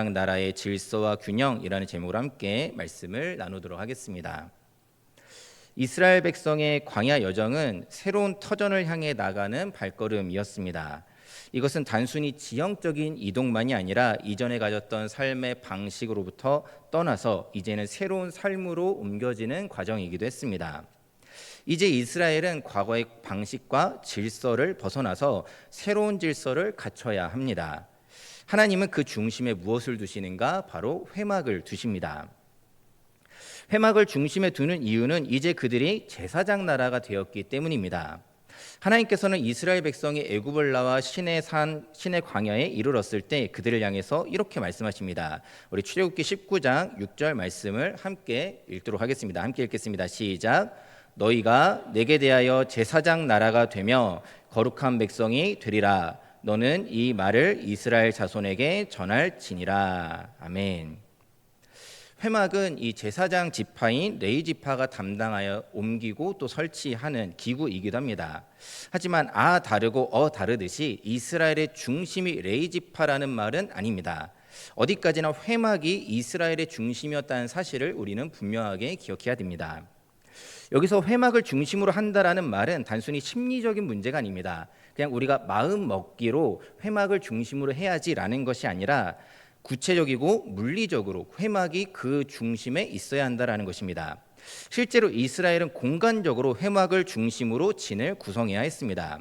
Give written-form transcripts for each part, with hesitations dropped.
나라의 질서와 균형이라는 제목으로 함께 말씀을 나누도록 하겠습니다. 이스라엘 백성의 광야 여정은 새로운 터전을 향해 나가는 발걸음이었습니다. 이것은 단순히 지형적인 이동만이 아니라 이전에 가졌던 삶의 방식으로부터 떠나서 이제는 새로운 삶으로 옮겨지는 과정이기도 했습니다. 이제 이스라엘은 과거의 방식과 질서를 벗어나서 새로운 질서를 갖춰야 합니다. 하나님은 그 중심에 무엇을 두시는가? 바로 회막을 두십니다. 회막을 중심에 두는 이유는 이제 그들이 제사장 나라가 되었기 때문입니다. 하나님께서는 이스라엘 백성이 애굽을 나와 신의 광야에 이르렀을 때 그들을 향해서 이렇게 말씀하십니다. 우리 출애굽기 19장 6절 말씀을 함께 읽도록 하겠습니다. 함께 읽겠습니다. 시작. 너희가 내게 대하여 제사장 나라가 되며 거룩한 백성이 되리라. 너는 이 말을 이스라엘 자손에게 전할지니라. 아멘. 회막은 이 제사장 지파인 레위 지파가 담당하여 옮기고 또 설치하는 기구이기도 합니다. 하지만 다르고 다르듯이 이스라엘의 중심이 레위 지파라는 말은 아닙니다. 어디까지나 회막이 이스라엘의 중심이었다는 사실을 우리는 분명하게 기억해야 됩니다. 여기서 회막을 중심으로 한다라는 말은 단순히 심리적인 문제가 아닙니다. 그냥 우리가 마음 먹기로 회막을 중심으로 해야지라는 것이 아니라 구체적이고 물리적으로 회막이 그 중심에 있어야 한다라는 것입니다. 실제로 이스라엘은 공간적으로 회막을 중심으로 진을 구성해야 했습니다.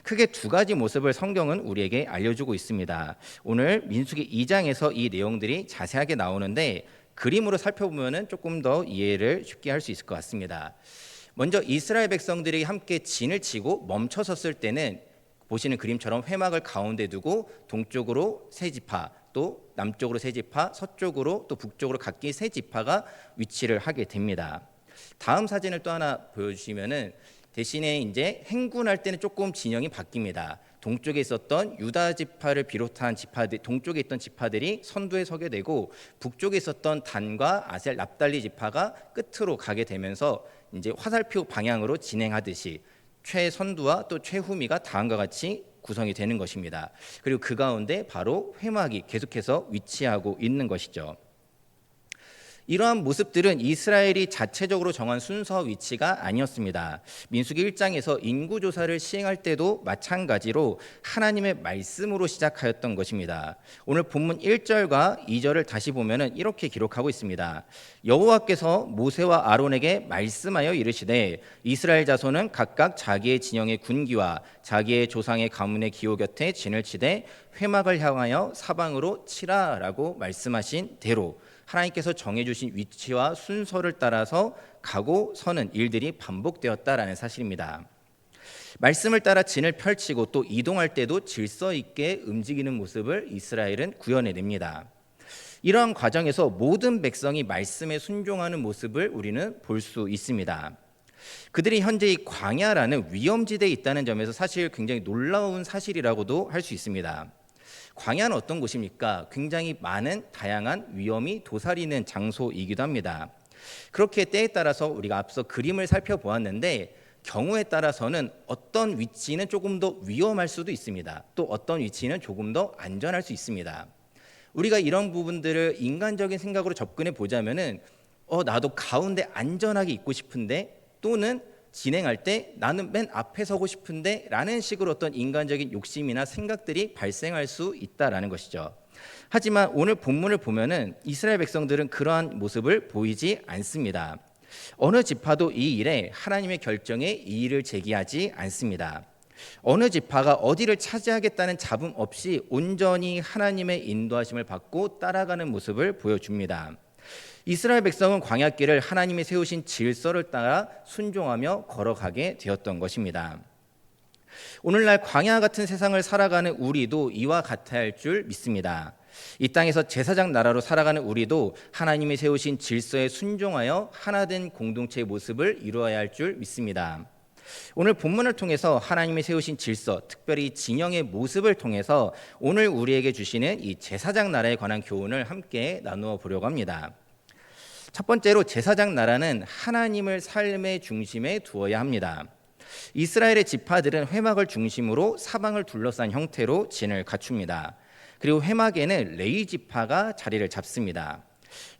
크게 두 가지 모습을 성경은 우리에게 알려주고 있습니다. 오늘 민수기 2장에서 이 내용들이 자세하게 나오는데 그림으로 살펴보면 조금 더 이해를 쉽게 할 수 있을 것 같습니다. 먼저 이스라엘 백성들이 함께 진을 치고 멈춰섰을 때는 보시는 그림처럼 회막을 가운데 두고 동쪽으로 세 지파, 또 남쪽으로 세 지파, 서쪽으로 또 북쪽으로 각기 세 지파가 위치를 하게 됩니다. 다음 사진을 또 하나 보여주시면은 대신에 이제 행군할 때는 조금 진영이 바뀝니다. 동쪽에 있었던 유다 지파를 비롯한 지파들, 동쪽에 있던 지파들이 선두에 서게 되고 북쪽에 있었던 단과 아셀, 납달리 지파가 끝으로 가게 되면서 이제 화살표 방향으로 진행하듯이 최선두와 또 최후미가 다음과 같이 구성이 되는 것입니다. 그리고 그 가운데 바로 회막이 계속해서 위치하고 있는 것이죠. 이러한 모습들은 이스라엘이 자체적으로 정한 순서 위치가 아니었습니다. 민수기 1장에서 인구조사를 시행할 때도 마찬가지로 하나님의 말씀으로 시작하였던 것입니다. 오늘 본문 1절과 2절을 다시 보면 이렇게 기록하고 있습니다. 여호와께서 모세와 아론에게 말씀하여 이르시되 이스라엘 자손은 각각 자기의 진영의 군기와 자기의 조상의 가문의 기호 곁에 진을 치되 회막을 향하여 사방으로 치라라고 말씀하신 대로 하나님께서 정해주신 위치와 순서를 따라서 가고 서는 일들이 반복되었다라는 사실입니다. 말씀을 따라 진을 펼치고 또 이동할 때도 질서 있게 움직이는 모습을 이스라엘은 구현해냅니다. 이러한 과정에서 모든 백성이 말씀에 순종하는 모습을 우리는 볼 수 있습니다. 그들이 현재 이 광야라는 위험지대에 있다는 점에서 사실 굉장히 놀라운 사실이라고도 할 수 있습니다. 광야는 어떤 곳입니까? 굉장히 많은 다양한 위험이 도사리는 장소이기도 합니다. 그렇게 때에 따라서 우리가 앞서 그림을 살펴보았는데 경우에 따라서는 어떤 위치는 조금 더 위험할 수도 있습니다. 또 어떤 위치는 조금 더 안전할 수 있습니다. 우리가 이런 부분들을 인간적인 생각으로 접근해 보자면은 나도 가운데 안전하게 있고 싶은데 또는 진행할 때 나는 맨 앞에 서고 싶은데 라는 식으로 어떤 인간적인 욕심이나 생각들이 발생할 수 있다라는 것이죠. 하지만 오늘 본문을 보면은 이스라엘 백성들은 그러한 모습을 보이지 않습니다. 어느 지파도 이 일에 하나님의 결정에 이의를 제기하지 않습니다. 어느 지파가 어디를 차지하겠다는 잡음 없이 온전히 하나님의 인도하심을 받고 따라가는 모습을 보여줍니다. 이스라엘 백성은 광야길을 하나님이 세우신 질서를 따라 순종하며 걸어가게 되었던 것입니다. 오늘날 광야 같은 세상을 살아가는 우리도 이와 같아야 할 줄 믿습니다. 이 땅에서 제사장 나라로 살아가는 우리도 하나님이 세우신 질서에 순종하여 하나된 공동체의 모습을 이루어야 할 줄 믿습니다. 오늘 본문을 통해서 하나님이 세우신 질서, 특별히 진영의 모습을 통해서 오늘 우리에게 주시는 이 제사장 나라에 관한 교훈을 함께 나누어 보려고 합니다. 첫 번째로 제사장 나라는 하나님을 삶의 중심에 두어야 합니다. 이스라엘의 지파들은 회막을 중심으로 사방을 둘러싼 형태로 진을 갖춥니다. 그리고 회막에는 레위 지파가 자리를 잡습니다.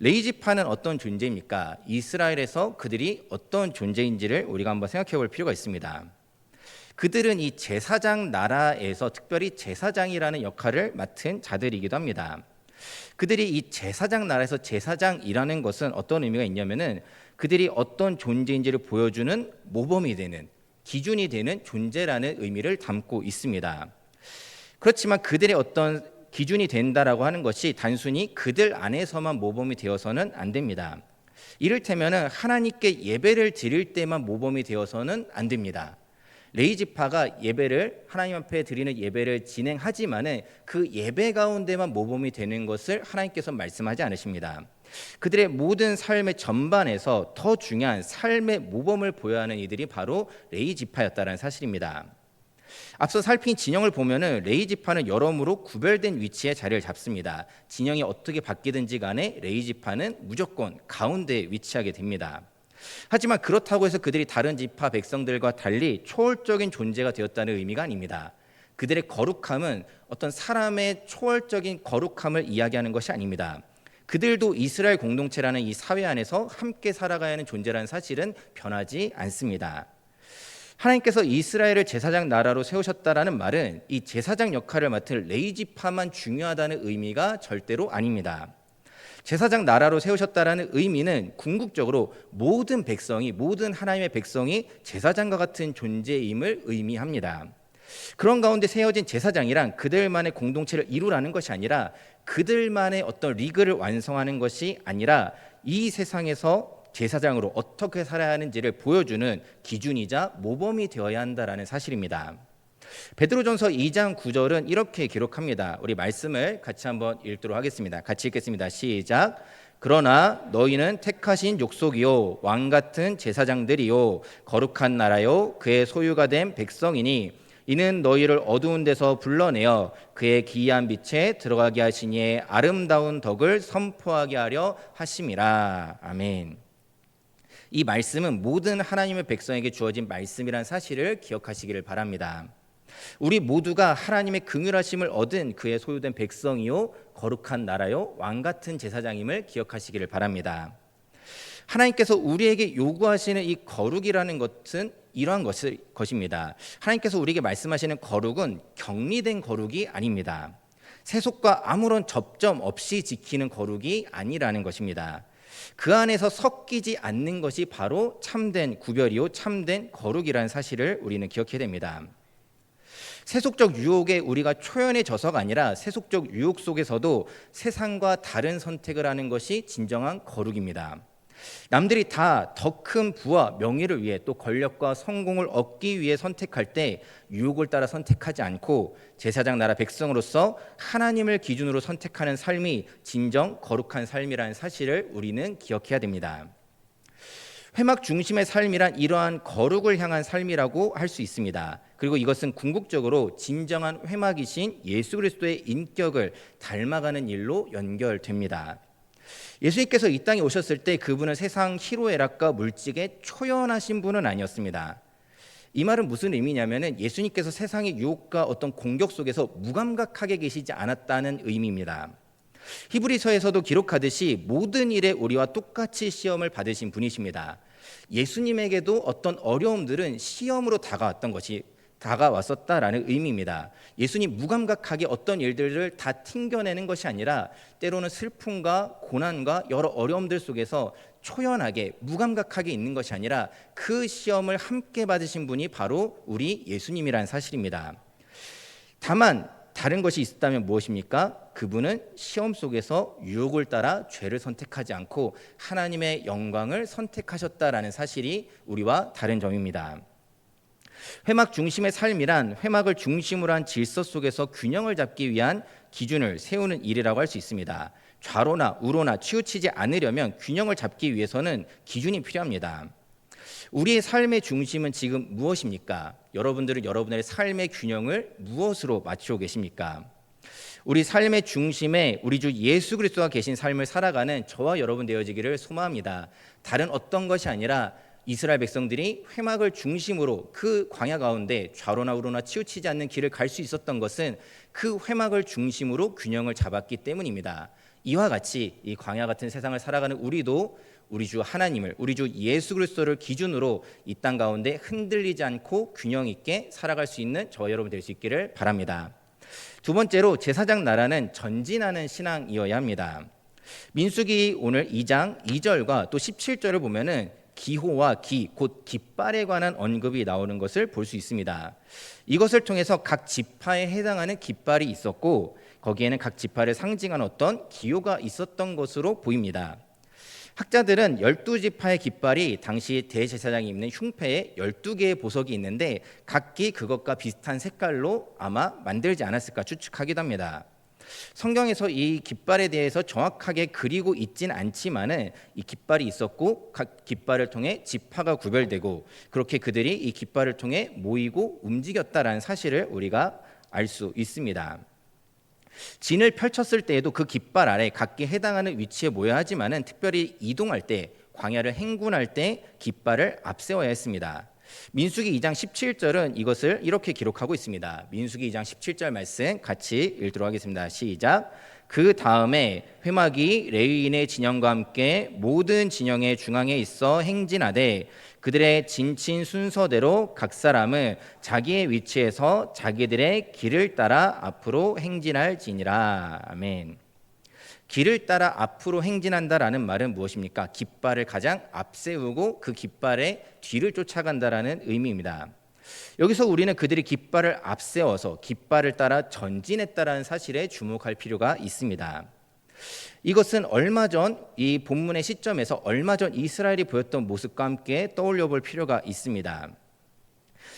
레위 지파는 어떤 존재입니까? 이스라엘에서 그들이 어떤 존재인지를 우리가 한번 생각해 볼 필요가 있습니다. 그들은 이 제사장 나라에서 특별히 제사장이라는 역할을 맡은 자들이기도 합니다. 그들이 이 제사장 나라에서 제사장이라는 것은 어떤 의미가 있냐면은 그들이 어떤 존재인지를 보여주는 모범이 되는, 기준이 되는 존재라는 의미를 담고 있습니다. 그렇지만 그들의 어떤 기준이 된다라고 하는 것이 단순히 그들 안에서만 모범이 되어서는 안 됩니다. 이를테면은 하나님께 예배를 드릴 때만 모범이 되어서는 안 됩니다. 레위 지파가 예배를 하나님 앞에 드리는 예배를 진행하지만은 그 예배 가운데만 모범이 되는 것을 하나님께서 말씀하지 않으십니다. 그들의 모든 삶의 전반에서 더 중요한 삶의 모범을 보여야 하는 이들이 바로 레위 지파였다는 사실입니다. 앞서 살핀 진영을 보면은 레위 지파는 여러모로 구별된 위치에 자리를 잡습니다. 진영이 어떻게 바뀌든지 간에 레위 지파는 무조건 가운데에 위치하게 됩니다. 하지만 그렇다고 해서 그들이 다른 지파 백성들과 달리 초월적인 존재가 되었다는 의미가 아닙니다. 그들의 거룩함은 어떤 사람의 초월적인 거룩함을 이야기하는 것이 아닙니다. 그들도 이스라엘 공동체라는 이 사회 안에서 함께 살아가야 하는 존재라는 사실은 변하지 않습니다. 하나님께서 이스라엘을 제사장 나라로 세우셨다라는 말은 이 제사장 역할을 맡을 레위 지파만 중요하다는 의미가 절대로 아닙니다. 제사장 나라로 세우셨다라는 의미는 궁극적으로 모든 백성이, 모든 하나님의 백성이 제사장과 같은 존재임을 의미합니다. 그런 가운데 세워진 제사장이란 그들만의 공동체를 이루라는 것이 아니라 그들만의 어떤 리그를 완성하는 것이 아니라 이 세상에서 제사장으로 어떻게 살아야 하는지를 보여주는 기준이자 모범이 되어야 한다라는 사실입니다. 베드로전서 2장 9절은 이렇게 기록합니다. 우리 말씀을 같이 한번 읽도록 하겠습니다. 같이 읽겠습니다. 시작. 그러나 너희는 택하신 족속이요 왕 같은 제사장들이요 거룩한 나라요 그의 소유가 된 백성이니 이는 너희를 어두운 데서 불러내어 그의 기이한 빛에 들어가게 하시니 아름다운 덕을 선포하게 하려 하심이라. 아멘. 이 말씀은 모든 하나님의 백성에게 주어진 말씀이란 사실을 기억하시기를 바랍니다. 우리 모두가 하나님의 긍휼하심을 얻은 그의 소유된 백성이요 거룩한 나라요 왕 같은 제사장임을 기억하시기를 바랍니다. 하나님께서 우리에게 요구하시는 이 거룩이라는 것은 이러한 것입니다. 하나님께서 우리에게 말씀하시는 거룩은 격리된 거룩이 아닙니다. 세속과 아무런 접점 없이 지키는 거룩이 아니라는 것입니다. 그 안에서 섞이지 않는 것이 바로 참된 구별이요 참된 거룩이라는 사실을 우리는 기억해야 됩니다. 세속적 유혹에 우리가 초연해져서가 아니라 세속적 유혹 속에서도 세상과 다른 선택을 하는 것이 진정한 거룩입니다. 남들이 다 더 큰 부와 명예를 위해 또 권력과 성공을 얻기 위해 선택할 때 유혹을 따라 선택하지 않고 제사장 나라 백성으로서 하나님을 기준으로 선택하는 삶이 진정 거룩한 삶이라는 사실을 우리는 기억해야 됩니다. 회막 중심의 삶이란 이러한 거룩을 향한 삶이라고 할 수 있습니다. 그리고 이것은 궁극적으로 진정한 회막이신 예수 그리스도의 인격을 닮아가는 일로 연결됩니다. 예수님께서 이 땅에 오셨을 때 그분은 세상 희로애락과 물질에 초연하신 분은 아니었습니다. 이 말은 무슨 의미냐면은 예수님께서 세상의 유혹과 어떤 공격 속에서 무감각하게 계시지 않았다는 의미입니다. 히브리서에서도 기록하듯이 모든 일에 우리와 똑같이 시험을 받으신 분이십니다. 예수님에게도 어떤 어려움들은 시험으로 다가왔었다라는 의미입니다. 예수님 무감각하게 어떤 일들을 다 튕겨내는 것이 아니라 때로는 슬픔과 고난과 여러 어려움들 속에서 초연하게 무감각하게 있는 것이 아니라 그 시험을 함께 받으신 분이 바로 우리 예수님이라는 사실입니다. 다만 다른 것이 있었다면 무엇입니까? 그분은 시험 속에서 유혹을 따라 죄를 선택하지 않고 하나님의 영광을 선택하셨다라는 사실이 우리와 다른 점입니다. 회막 중심의 삶이란 회막을 중심으로 한 질서 속에서 균형을 잡기 위한 기준을 세우는 일이라고 할 수 있습니다. 좌로나 우로나 치우치지 않으려면 균형을 잡기 위해서는 기준이 필요합니다. 우리의 삶의 중심은 지금 무엇입니까? 여러분들은 여러분의 삶의 균형을 무엇으로 맞추고 계십니까? 우리 삶의 중심에 우리 주 예수 그리스도가 계신 삶을 살아가는 저와 여러분 되어지기를 소망합니다. 다른 어떤 것이 아니라 이스라엘 백성들이 회막을 중심으로 그 광야 가운데 좌로나 우로나 치우치지 않는 길을 갈 수 있었던 것은 그 회막을 중심으로 균형을 잡았기 때문입니다. 이와 같이 이 광야 같은 세상을 살아가는 우리도 우리 주 하나님을, 우리 주 예수 그리스도를 기준으로 이 땅 가운데 흔들리지 않고 균형 있게 살아갈 수 있는 저와 여러분 될 수 있기를 바랍니다. 두 번째로 제사장 나라는 전진하는 신앙이어야 합니다. 민수기 오늘 2장 2절과 또 17절을 보면은 기호와 기, 곧 깃발에 관한 언급이 나오는 것을 볼 수 있습니다. 이것을 통해서 각 지파에 해당하는 깃발이 있었고 거기에는 각 지파를 상징하는 어떤 기호가 있었던 것으로 보입니다. 학자들은 12지파의 깃발이 당시 대제사장이 입는 흉패에 12개의 보석이 있는데 각기 그것과 비슷한 색깔로 아마 만들지 않았을까 추측하기도 합니다. 성경에서 이 깃발에 대해서 정확하게 그리고 있진 않지만은 이 깃발이 있었고 각 깃발을 통해 지파가 구별되고 그렇게 그들이 이 깃발을 통해 모이고 움직였다라는 사실을 우리가 알 수 있습니다. 진을 펼쳤을 때에도 그 깃발 아래 각기 해당하는 위치에 모여야 하지만은 특별히 이동할 때 광야를 행군할 때 깃발을 앞세워야 했습니다. 민수기 2장 17절은 이것을 이렇게 기록하고 있습니다. 민수기 2장 17절 말씀 같이 읽도록 하겠습니다. 시작. 그 다음에 회막이 레위인의 진영과 함께 모든 진영의 중앙에 있어 행진하되 그들의 진친 순서대로 각 사람은 자기의 위치에서 자기들의 길을 따라 앞으로 행진할지니라. 아멘. 길을 따라 앞으로 행진한다라는 말은 무엇입니까? 깃발을 가장 앞세우고 그 깃발의 뒤를 쫓아간다라는 의미입니다. 여기서 우리는 그들이 깃발을 앞세워서 깃발을 따라 전진했다라는 사실에 주목할 필요가 있습니다. 이것은 얼마 전 이 본문의 시점에서 얼마 전 이스라엘이 보였던 모습과 함께 떠올려 볼 필요가 있습니다.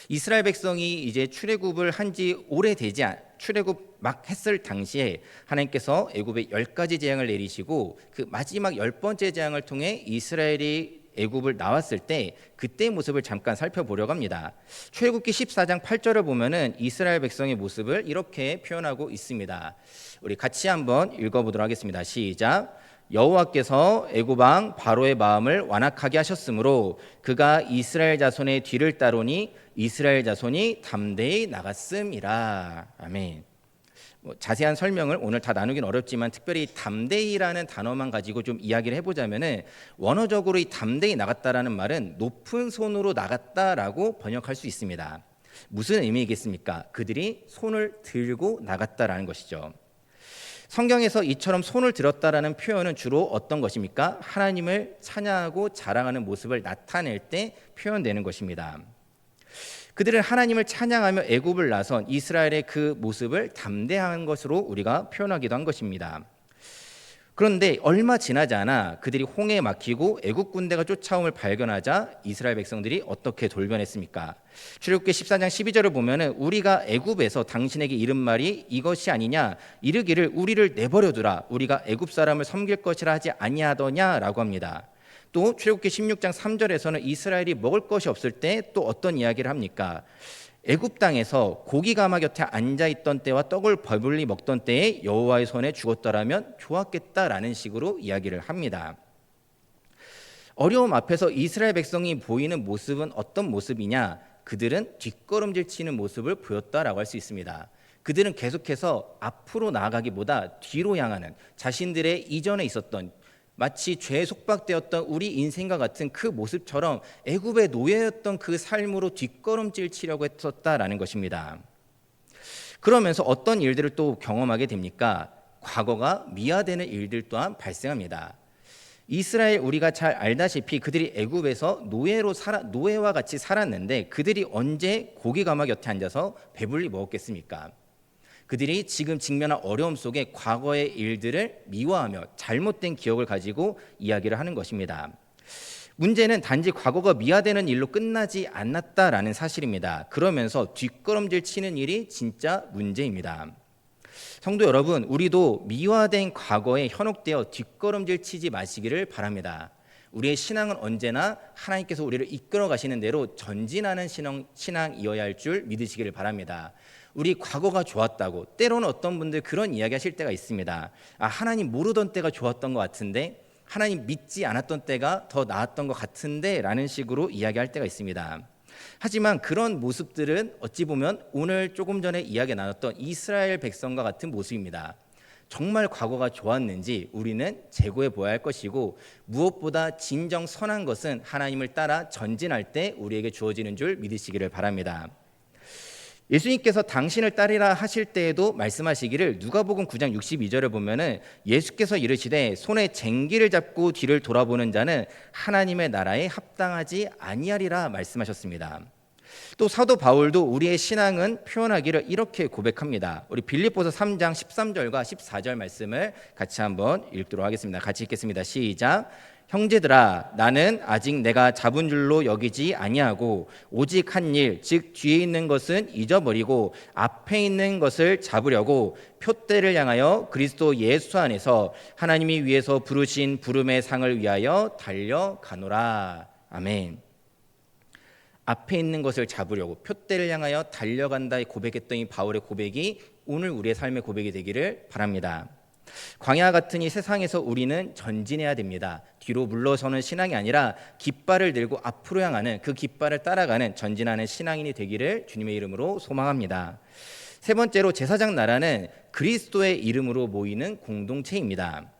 이스라엘 백성이 이제 출애굽을 한지 오래되지 출애굽 막 했을 당시에 하나님께서 애굽에 10가지 재앙을 내리시고 그 마지막 10번째 재앙을 통해 이스라엘이 애굽을 나왔을 때 그때의 모습을 잠깐 살펴보려고 합니다. 출애굽기 14장 8절을 보면은 이스라엘 백성의 모습을 이렇게 표현하고 있습니다. 우리 같이 한번 읽어보도록 하겠습니다. 시작. 여호와께서 애굽 왕 바로의 마음을 완악하게 하셨으므로 그가 이스라엘 자손의 뒤를 따르니 이스라엘 자손이 담대히 나갔음이라. 아멘. 자세한 설명을 오늘 다 나누긴 어렵지만 특별히 담대히라는 단어만 가지고 좀 이야기를 해보자면은 원어적으로 이 담대히 나갔다라는 말은 높은 손으로 나갔다라고 번역할 수 있습니다. 무슨 의미겠습니까? 그들이 손을 들고 나갔다라는 것이죠. 성경에서 이처럼 손을 들었다라는 표현은 주로 어떤 것입니까? 하나님을 찬양하고 자랑하는 모습을 나타낼 때 표현되는 것입니다. 그들은 하나님을 찬양하며 애굽을 나선 이스라엘의 그 모습을 담대한 것으로 우리가 표현하기도 한 것입니다. 그런데 얼마 지나지 않아 그들이 홍해에 막히고 애굽 군대가 쫓아옴을 발견하자 이스라엘 백성들이 어떻게 돌변했습니까? 출애굽기 14장 12절을 보면은 우리가 애굽에서 당신에게 이른 말이 이것이 아니냐 이르기를 우리를 내버려두라 우리가 애굽 사람을 섬길 것이라 하지 아니하더냐라고 합니다. 또 출애굽기 16장 3절에서는 이스라엘이 먹을 것이 없을 때 또 어떤 이야기를 합니까? 애굽 땅에서 고기 가마 곁에 앉아 있던 때와 떡을 배불리 먹던 때에 여호와의 손에 죽었더라면 좋았겠다라는 식으로 이야기를 합니다. 어려움 앞에서 이스라엘 백성이 보이는 모습은 어떤 모습이냐? 그들은 뒷걸음질 치는 모습을 보였다라고 할 수 있습니다. 그들은 계속해서 앞으로 나아가기보다 뒤로 향하는 자신들의 이전에 있었던 마치 죄에 속박되었던 우리 인생과 같은 그 모습처럼 애굽의 노예였던 그 삶으로 뒷걸음질 치려고 했었다라는 것입니다. 그러면서 어떤 일들을 또 경험하게 됩니까? 과거가 미화되는 일들 또한 발생합니다. 이스라엘 우리가 잘 알다시피 그들이 애굽에서 노예와 같이 살았는데 그들이 언제 고기 가마 곁에 앉아서 배불리 먹었겠습니까? 그들이 지금 직면한 어려움 속에 과거의 일들을 미화하며 잘못된 기억을 가지고 이야기를 하는 것입니다. 문제는 단지 과거가 미화되는 일로 끝나지 않았다라는 사실입니다. 그러면서 뒷걸음질 치는 일이 진짜 문제입니다. 성도 여러분, 우리도 미화된 과거에 현혹되어 뒷걸음질 치지 마시기를 바랍니다. 우리의 신앙은 언제나 하나님께서 우리를 이끌어 가시는 대로 전진하는 신앙이어야 할 줄 믿으시기를 바랍니다. 우리 과거가 좋았다고 때로는 어떤 분들 그런 이야기 하실 때가 있습니다. 하나님 모르던 때가 좋았던 것 같은데 하나님 믿지 않았던 때가 더 나았던 것 같은데 라는 식으로 이야기할 때가 있습니다. 하지만 그런 모습들은 어찌 보면 오늘 조금 전에 이야기 나눴던 이스라엘 백성과 같은 모습입니다. 정말 과거가 좋았는지 우리는 재고해 보아야 할 것이고, 무엇보다 진정 선한 것은 하나님을 따라 전진할 때 우리에게 주어지는 줄 믿으시기를 바랍니다. 예수님께서 당신을 따르라 하실 때에도 말씀하시기를, 누가복음 9장 62절에 보면은 예수께서 이르시되 손에 쟁기를 잡고 뒤를 돌아보는 자는 하나님의 나라에 합당하지 아니하리라 말씀하셨습니다. 또 사도 바울도 우리의 신앙은 표현하기를 이렇게 고백합니다. 우리 빌립보서 3장 13절과 14절 말씀을 같이 한번 읽도록 하겠습니다. 같이 읽겠습니다. 시작. 형제들아, 나는 아직 내가 잡은 줄로 여기지 아니하고 오직 한 일, 즉 뒤에 있는 것은 잊어버리고 앞에 있는 것을 잡으려고 표대를 향하여 그리스도 예수 안에서 하나님이 위에서 부르신 부름의 상을 위하여 달려가노라. 아멘. 앞에 있는 것을 잡으려고 표대를 향하여 달려간다 고백했던 이 바울의 고백이 오늘 우리의 삶의 고백이 되기를 바랍니다. 광야 같은 이 세상에서 우리는 전진해야 됩니다. 뒤로 물러서는 신앙이 아니라 깃발을 들고 앞으로 향하는, 그 깃발을 따라가는 전진하는 신앙인이 되기를 주님의 이름으로 소망합니다. 세 번째로, 제사장 나라는 그리스도의 이름으로 모이는 공동체입니다.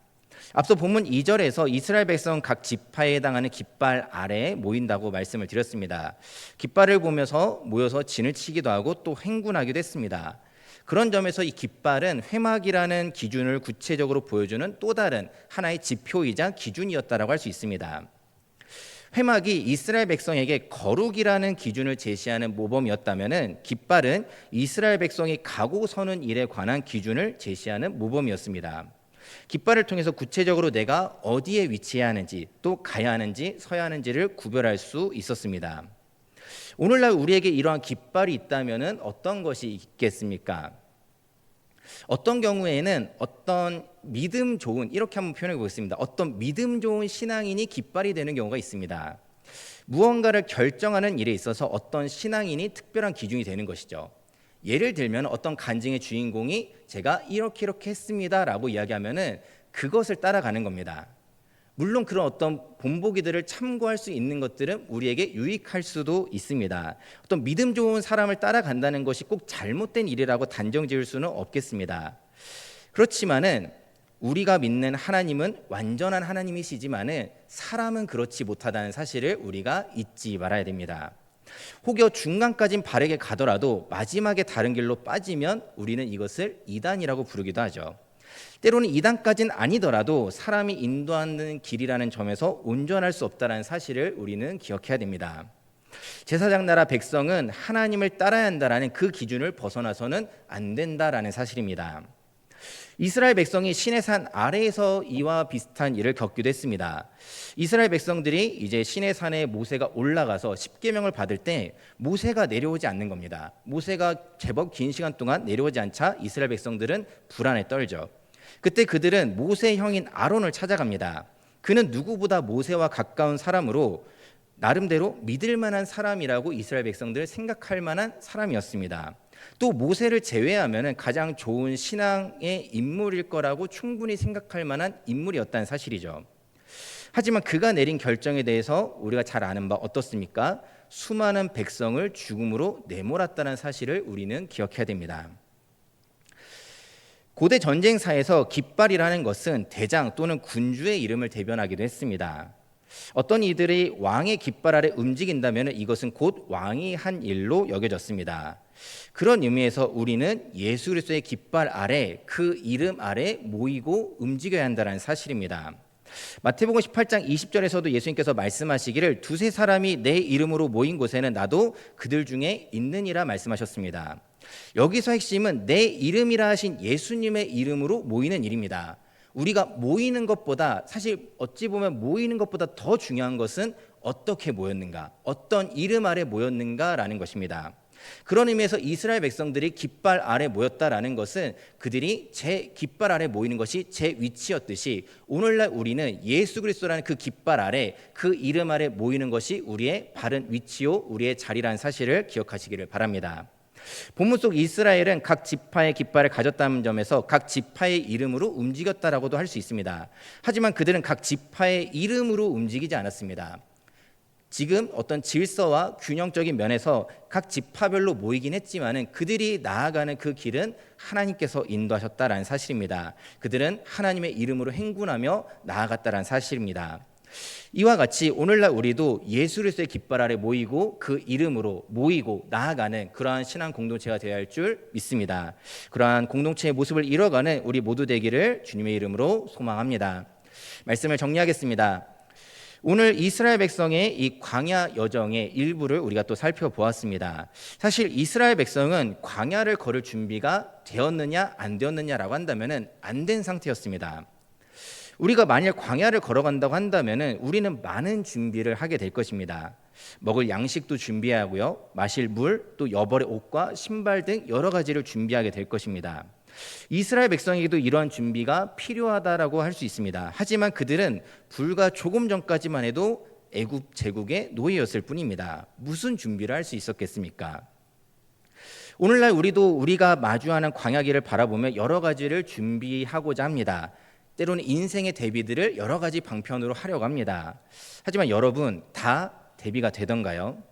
앞서 본문 2절에서 이스라엘 백성 각 지파에 해당하는 깃발 아래에 모인다고 말씀을 드렸습니다. 깃발을 보면서 모여서 진을 치기도 하고 또 행군하기도 했습니다. 그런 점에서 이 깃발은 회막이라는 기준을 구체적으로 보여주는 또 다른 하나의 지표이자 기준이었다라고 할 수 있습니다. 회막이 이스라엘 백성에게 거룩이라는 기준을 제시하는 모범이었다면은 깃발은 이스라엘 백성이 가고 서는 일에 관한 기준을 제시하는 모범이었습니다. 깃발을 통해서 구체적으로 내가 어디에 위치해야 하는지, 또 가야 하는지, 서야 하는지를 구별할 수 있었습니다. 오늘날 우리에게 이러한 깃발이 있다면 어떤 것이 있겠습니까? 어떤 경우에는 어떤 믿음 좋은, 이렇게 한번 표현해 보겠습니다. 어떤 믿음 좋은 신앙인이 깃발이 되는 경우가 있습니다. 무언가를 결정하는 일에 있어서 어떤 신앙인이 특별한 기준이 되는 것이죠. 예를 들면 어떤 간증의 주인공이 제가 이렇게 했습니다 라고 이야기하면은 그것을 따라가는 겁니다. 물론 그런 어떤 본보기들을 참고할 수 있는 것들은 우리에게 유익할 수도 있습니다. 어떤 믿음 좋은 사람을 따라간다는 것이 꼭 잘못된 일이라고 단정 지을 수는 없겠습니다. 그렇지만은 우리가 믿는 하나님은 완전한 하나님이시지만은 사람은 그렇지 못하다는 사실을 우리가 잊지 말아야 됩니다. 혹여 중간까진 바르게 가더라도 마지막에 다른 길로 빠지면 우리는 이것을 이단이라고 부르기도 하죠. 때로는 이단까지는 아니더라도 사람이 인도하는 길이라는 점에서 온전할 수 없다는 사실을 우리는 기억해야 됩니다. 제사장 나라 백성은 하나님을 따라야 한다라는 그 기준을 벗어나서는 안 된다라는 사실입니다. 이스라엘 백성이 시내산 아래에서 이와 비슷한 일을 겪기도 했습니다. 이스라엘 백성들이 이제 시내산에 모세가 올라가서 십계명을 받을 때 모세가 내려오지 않는 겁니다. 모세가 제법 긴 시간 동안 내려오지 않자 이스라엘 백성들은 불안에 떨죠. 그때 그들은 모세의 형인 아론을 찾아갑니다. 그는 누구보다 모세와 가까운 사람으로 나름대로 믿을 만한 사람이라고 이스라엘 백성들 생각할 만한 사람이었습니다. 또 모세를 제외하면 가장 좋은 신앙의 인물일 거라고 충분히 생각할 만한 인물이었다는 사실이죠. 하지만 그가 내린 결정에 대해서 우리가 잘 아는 바 어떻습니까? 수많은 백성을 죽음으로 내몰았다는 사실을 우리는 기억해야 됩니다. 고대 전쟁사에서 깃발이라는 것은 대장 또는 군주의 이름을 대변하기도 했습니다. 어떤 이들이 왕의 깃발 아래 움직인다면 이것은 곧 왕이 한 일로 여겨졌습니다. 그런 의미에서 우리는 예수 그리스도의 깃발 아래, 그 이름 아래 모이고 움직여야 한다는 사실입니다. 마태복음 18장 20절에서도 예수님께서 말씀하시기를 두세 사람이 내 이름으로 모인 곳에는 나도 그들 중에 있느니라 말씀하셨습니다. 여기서 핵심은 내 이름이라 하신 예수님의 이름으로 모이는 일입니다. 우리가 모이는 것보다, 사실 어찌 보면 모이는 것보다 더 중요한 것은 어떻게 모였는가, 어떤 이름 아래 모였는가라는 것입니다. 그런 의미에서 이스라엘 백성들이 깃발 아래 모였다라는 것은 그들이 제 깃발 아래 모이는 것이 제 위치였듯이 오늘날 우리는 예수 그리스도라는 그 깃발 아래, 그 이름 아래 모이는 것이 우리의 바른 위치요, 우리의 자리라는 사실을 기억하시기를 바랍니다. 본문 속 이스라엘은 각 지파의 깃발을 가졌다는 점에서 각 지파의 이름으로 움직였다라고도 할 수 있습니다. 하지만 그들은 각 지파의 이름으로 움직이지 않았습니다. 지금 어떤 질서와 균형적인 면에서 각 지파별로 모이긴 했지만은 그들이 나아가는 그 길은 하나님께서 인도하셨다라는 사실입니다. 그들은 하나님의 이름으로 행군하며 나아갔다라는 사실입니다. 이와 같이 오늘날 우리도 예수 그리스도의 깃발 아래 모이고 그 이름으로 모이고 나아가는 그러한 신앙 공동체가 되어야 할 줄 믿습니다. 그러한 공동체의 모습을 이뤄가는 우리 모두 되기를 주님의 이름으로 소망합니다. 말씀을 정리하겠습니다. 오늘 이스라엘 백성의 이 광야 여정의 일부를 우리가 또 살펴보았습니다. 사실 이스라엘 백성은 광야를 걸을 준비가 되었느냐 안 되었느냐라고 한다면 안 된 상태였습니다. 우리가 만약 광야를 걸어간다고 한다면 우리는 많은 준비를 하게 될 것입니다. 먹을 양식도 준비해야 하고요, 마실 물, 또 여벌의 옷과 신발 등 여러 가지를 준비하게 될 것입니다. 이스라엘 백성에게도 이러한 준비가 필요하다라고 할 수 있습니다. 하지만 그들은 불과 조금 전까지만 해도 애굽 제국의 노예였을 뿐입니다. 무슨 준비를 할 수 있었겠습니까? 오늘날 우리가 마주하는 광야길을 바라보며 여러 가지를 준비하고자 합니다. 때로는 인생의 대비들을 여러 가지 방편으로 하려고 합니다. 하지만 여러분, 다 대비가 되던가요?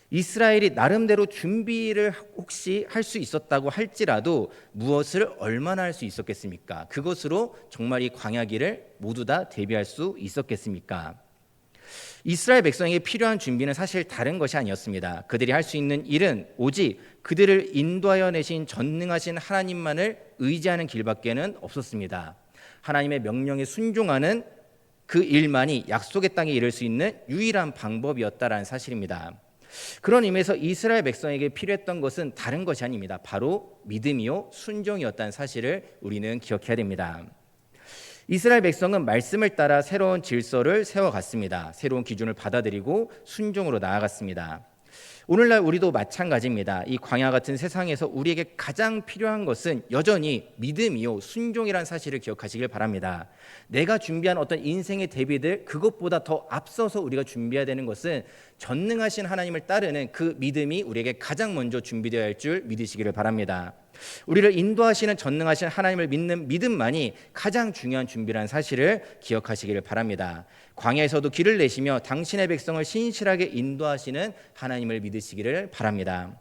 이스라엘이 나름대로 준비를 혹시 할 수 있었다고 할지라도 무엇을 얼마나 할 수 있었겠습니까? 그것으로 정말 이 광야길을 모두 다 대비할 수 있었겠습니까? 이스라엘 백성에게 필요한 준비는 사실 다른 것이 아니었습니다. 그들이 할 수 있는 일은 오직 그들을 인도하여 내신 전능하신 하나님만을 의지하는 길밖에는 없었습니다. 하나님의 명령에 순종하는 그 일만이 약속의 땅에 이를 수 있는 유일한 방법이었다라는 사실입니다. 그런 의미에서 이스라엘 백성에게 필요했던 것은 다른 것이 아닙니다. 바로 믿음이요 순종이었다는 사실을 우리는 기억해야 됩니다. 이스라엘 백성은 말씀을 따라 새로운 질서를 세워갔습니다. 새로운 기준을 받아들이고 순종으로 나아갔습니다. 오늘날 우리도 마찬가지입니다. 이 광야 같은 세상에서 우리에게 가장 필요한 것은 여전히 믿음이요 순종이라는 사실을 기억하시길 바랍니다. 내가 준비한 어떤 인생의 대비들, 그것보다 더 앞서서 우리가 준비해야 되는 것은 전능하신 하나님을 따르는 그 믿음이 우리에게 가장 먼저 준비되어야 할 줄 믿으시기를 바랍니다. 우리를 인도하시는 전능하신 하나님을 믿는 믿음만이 가장 중요한 준비라는 사실을 기억하시기를 바랍니다. 광야에서도 길을 내시며 당신의 백성을 신실하게 인도하시는 하나님을 믿으시기를 바랍니다.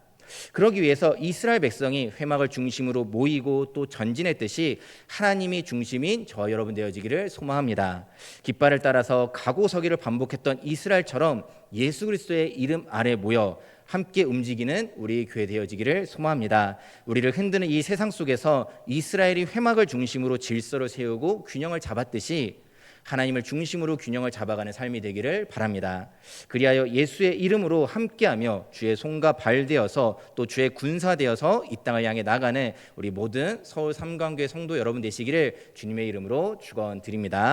그러기 위해서 이스라엘 백성이 회막을 중심으로 모이고 또 전진했듯이 하나님이 중심인 저와 여러분 되어지기를 소망합니다. 깃발을 따라서 가고 서기를 반복했던 이스라엘처럼 예수 그리스도의 이름 아래 모여 함께 움직이는 우리 교회 되어지기를 소망합니다. 우리를 흔드는 이 세상 속에서 이스라엘이 회막을 중심으로 질서를 세우고 균형을 잡았듯이 하나님을 중심으로 균형을 잡아가는 삶이 되기를 바랍니다. 그리하여 예수의 이름으로 함께하며 주의 손과 발 되어서 또 주의 군사 되어서 이 땅을 향해 나가는 우리 모든 서울 삼강교회 성도 여러분 되시기를 주님의 이름으로 축원드립니다.